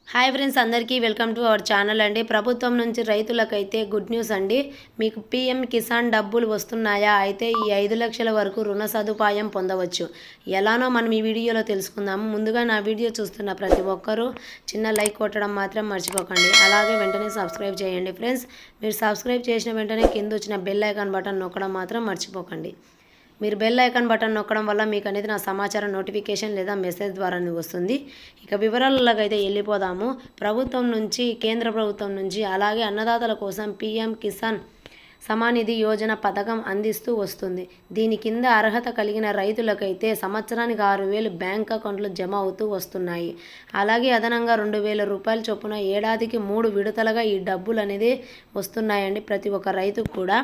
Hi friends, అందరికీ welcome to our channel అండి. ప్రభుత్వం నుంచి రైతులకైతే గుడ్ న్యూస్ అండి. మీకు పీఎం కిసాన్ డబ్బులు వస్తున్నాయా? అయితే ఈ 5 లక్షల వరకు రుణ సదుపాయం పొందవచ్చు. ఎలానో మనం ఈ వీడియోలో తెలుసుకుందాము. ముందుగా నా వీడియో చూస్తున్న ప్రతి ఒక్కరూ చిన్న లైక్ కొట్టడం మాత్రం మర్చిపోకండి. అలాగే వెంటనే సబ్స్క్రైబ్ చేయండి ఫ్రెండ్స్. మీరు సబ్స్క్రైబ్ చేసిన వెంటనే కింద వచ్చిన బెల్ ఐకాన్ బటన్ నొక్కడం మాత్రం మర్చిపోకండి. మీరు బెల్ ఐకాన్ బటన్ నొక్కడం వల్ల మీకు అనేది నా సమాచారం నోటిఫికేషన్ లేదా మెసేజ్ ద్వారానే వస్తుంది. ఇక వివరాలలోకి అయితే వెళ్ళిపోదాము. కేంద్ర ప్రభుత్వం నుంచి అలాగే అన్నదాతల కోసం పీఎం కిసాన్ సమానిధి యోజన పథకం అందిస్తూ వస్తుంది. దీని కింద అర్హత కలిగిన రైతులకైతే సంవత్సరానికి 6,000 బ్యాంక్ అకౌంట్లు జమ అవుతూ వస్తున్నాయి. అలాగే అదనంగా 2,000 రూపాయల చొప్పున ఏడాదికి 3 విడతలుగా ఈ డబ్బులు అనేది వస్తున్నాయండి ప్రతి ఒక్క రైతుకు కూడా.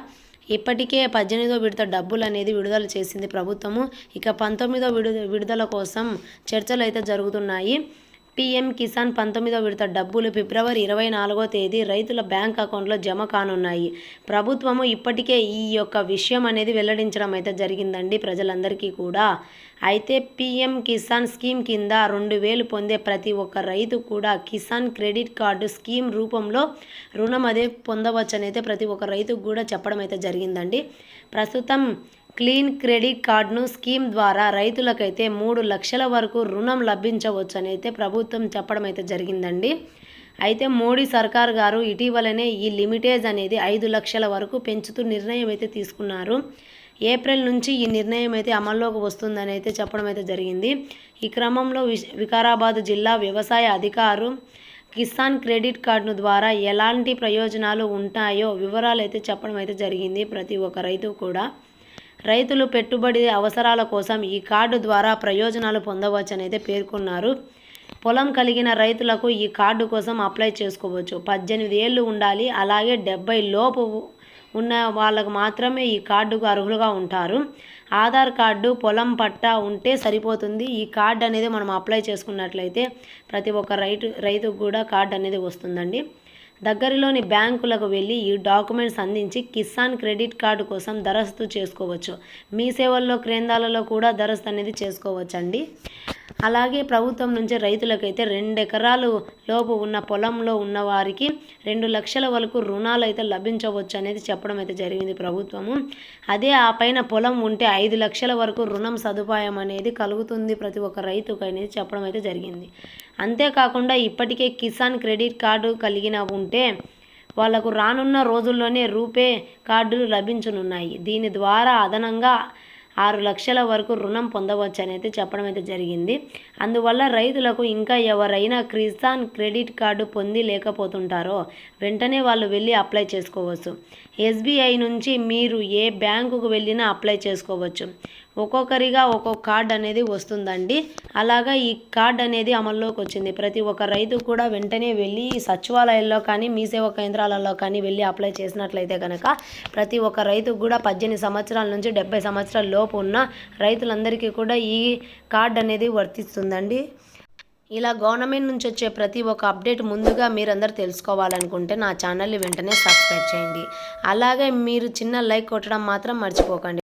ఇప్పటికే 18వ విడత డబ్బులు అనేది విడుదల చేసింది ప్రభుత్వము. ఇక 19వ విడుదల కోసం చర్చలు అయితే జరుగుతున్నాయి. పీఎం కిసాన్ 19వ విడత డబ్బులు ఫిబ్రవరి 24వ తేదీ రైతుల బ్యాంక్ అకౌంట్లో జమ కానున్నాయి. ప్రభుత్వము ఇప్పటికే ఈ యొక్క విషయం అనేది వెల్లడించడం అయితే జరిగిందండి ప్రజలందరికీ కూడా. అయితే పీఎం కిసాన్ స్కీమ్ కింద 2,000 పొందే ప్రతి ఒక్క రైతు కూడా కిసాన్ క్రెడిట్ కార్డు స్కీమ్ రూపంలో రుణం అదే పొందవచ్చని అయితే ప్రతి ఒక్క రైతుకు కూడా చెప్పడం అయితే జరిగిందండి. ప్రస్తుతం క్లీన్ క్రెడిట్ కార్డును స్కీమ్ ద్వారా రైతులకైతే 3 లక్షల వరకు రుణం లభించవచ్చని అయితే ప్రభుత్వం చెప్పడం అయితే జరిగిందండి. అయితే మోడీ సర్కార్ గారు ఇటీవలనే ఈ లిమిటేజ్ అనేది 5 లక్షల వరకు పెంచుతూ నిర్ణయం అయితే తీసుకున్నారు. ఏప్రిల్ నుంచి ఈ నిర్ణయం అయితే అమల్లోకి వస్తుందని అయితే చెప్పడం అయితే జరిగింది. ఈ క్రమంలో వికారాబాద్ జిల్లా వ్యవసాయ అధికారు కిసాన్ క్రెడిట్ కార్డును ద్వారా ఎలాంటి ప్రయోజనాలు ఉంటాయో వివరాలు అయితే చెప్పడం అయితే జరిగింది. ప్రతి ఒక్క రైతు కూడా రైతులు పెట్టుబడి అవసరాల కోసం ఈ కార్డు ద్వారా ప్రయోజనాలు పొందవచ్చని అయితే పేర్కొన్నారు. పొలం కలిగిన రైతులకు ఈ కార్డు కోసం అప్లై చేసుకోవచ్చు. 18 ఏళ్ళు ఉండాలి. అలాగే 70 లోపు ఉన్న వాళ్ళకు మాత్రమే ఈ కార్డుకు అర్హులుగా ఉంటారు. ఆధార్ కార్డు, పొలం పట్టా ఉంటే సరిపోతుంది. ఈ కార్డు అనేది మనం అప్లై చేసుకున్నట్లయితే ప్రతి ఒక్క రైతుకు కూడా కార్డు అనేది వస్తుందండి. దగ్గరలోని బ్యాంకులకు వెళ్ళి ఈ డాక్యుమెంట్స్ అందించి కిసాన్ క్రెడిట్ కార్డు కోసం దరఖాస్తు చేసుకోవచ్చు. మీ సేవల్లో కేంద్రాలలో కూడా దరఖాస్తు అనేది చేసుకోవచ్చండి. అలాగే ప్రభుత్వం నుంచి రైతులకైతే 2 ఎకరాలు లోపు ఉన్న పొలంలో ఉన్న వారికి 2 లక్షల వరకు రుణాలు అయితే లభించవచ్చు అనేది చెప్పడం అయితే జరిగింది ప్రభుత్వము. అదే ఆ పైన పొలం ఉంటే 5 లక్షల వరకు రుణం సదుపాయం అనేది కలుగుతుంది ప్రతి ఒక్క రైతుకు అనేది చెప్పడం అయితే జరిగింది. అంతేకాకుండా ఇప్పటికే కిసాన్ క్రెడిట్ కార్డు కలిగిన ఉంటే వాళ్లకు రానున్న రోజుల్లోనే రూపే కార్డులు లభించనున్నాయి. దీని ద్వారా అదనంగా 6 లక్షల వరకు రుణం పొందవచ్చని అయితే చెప్పడం అయితే జరిగింది. అందువల్ల రైతులకు ఇంకా ఎవరైనా కిసాన్ క్రెడిట్ కార్డు పొంది లేకపోతుంటారో వెంటనే వాళ్ళు వెళ్ళి అప్లై చేసుకోవచ్చు. ఎస్బీఐ నుంచి మీరు ఏ బ్యాంకుకు వెళ్ళినా అప్లై చేసుకోవచ్చు. ఒక్కొక్కరిగా ఒక్కొక్క కార్డు అనేది వస్తుందండి. అలాగా ఈ కార్డు అనేది అమల్లోకి వచ్చింది. ప్రతి ఒక్క రైతు కూడా వెంటనే వెళ్ళి సచివాలయాల్లో కానీ మీ సేవా కేంద్రాలలో కానీ వెళ్ళి అప్లై చేసినట్లయితే కనుక ప్రతి ఒక్క రైతుకు కూడా 18 సంవత్సరాల నుంచి 70 సంవత్సరాల లోపు ఉన్న రైతులందరికీ కూడా ఈ కార్డు అనేది వర్తిస్తుందండి. ఇలా గవర్నమెంట్ నుంచి వచ్చే ప్రతి ఒక్క అప్డేట్ ముందుగా మీరందరూ తెలుసుకోవాలనుకుంటే నా ఛానల్ని వెంటనే సబ్స్క్రైబ్ చేయండి. అలాగే మీరు చిన్న లైక్ కొట్టడం మాత్రం మర్చిపోకండి.